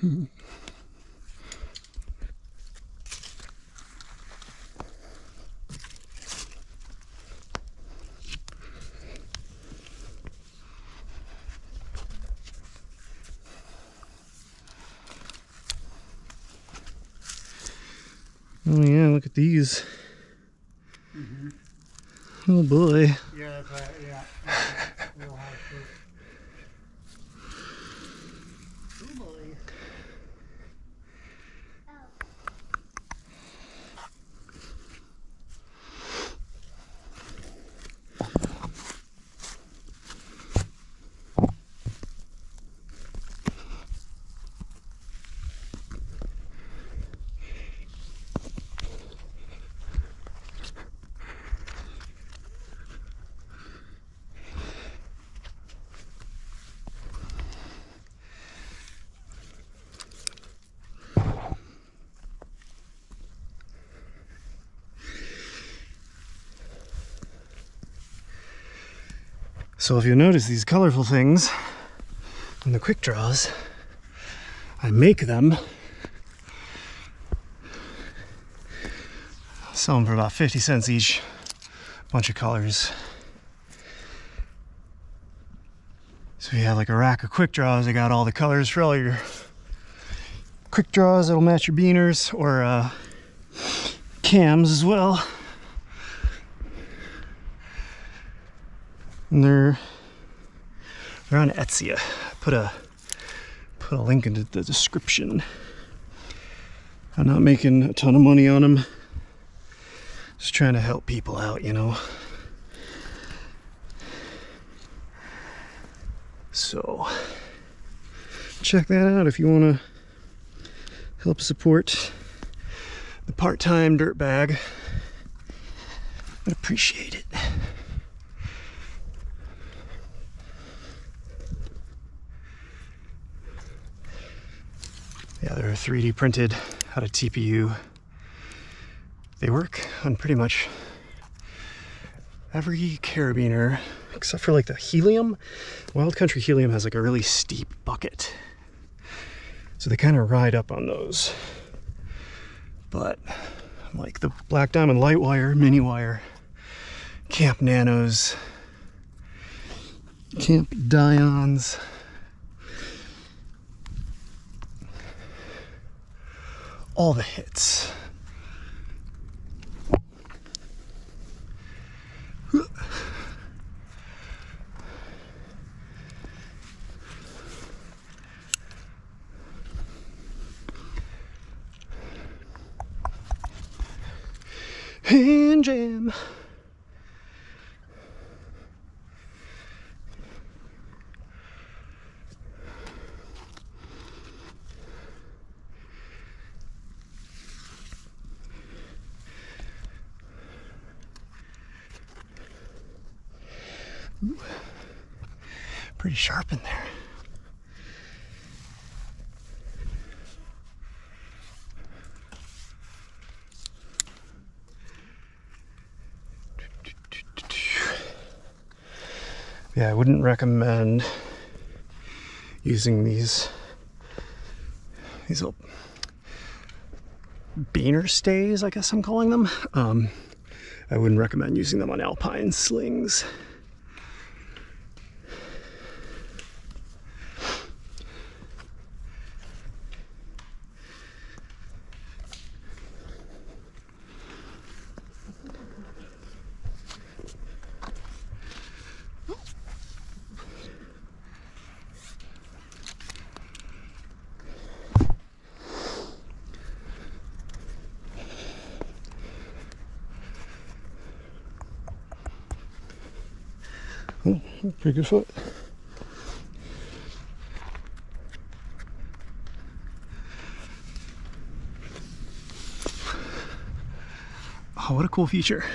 Oh yeah, look at these. Oh boy. Yeah, that's right. Yeah. Real high fruit. Oh boy. So if you notice these colorful things in the quick draws, I make them, sell them for about 50 cents each, bunch of colors. So you have like a rack of quick draws, I got all the colors for all your quick draws that'll match your beaners or cams as well. And they're on Etsy. I put a link into the description. I'm not making a ton of money on them. Just trying to help people out, you know. So check that out if you want to help support the part-time dirtbag. I'd appreciate it. Yeah, they're 3D printed out of TPU. They work on pretty much every carabiner, except for like the helium. Wild Country helium has like a really steep bucket. So they kind of ride up on those. But like the Black Diamond light wire, mini wire, Camp Nanos, Camp Dions, all the hits. Hand jam. Ooh. Pretty sharp in there. Yeah, I wouldn't recommend using these little beaner stays, I guess I'm calling them. I wouldn't recommend using them on alpine slings. Oh, pretty good foot. Oh, what a cool feature.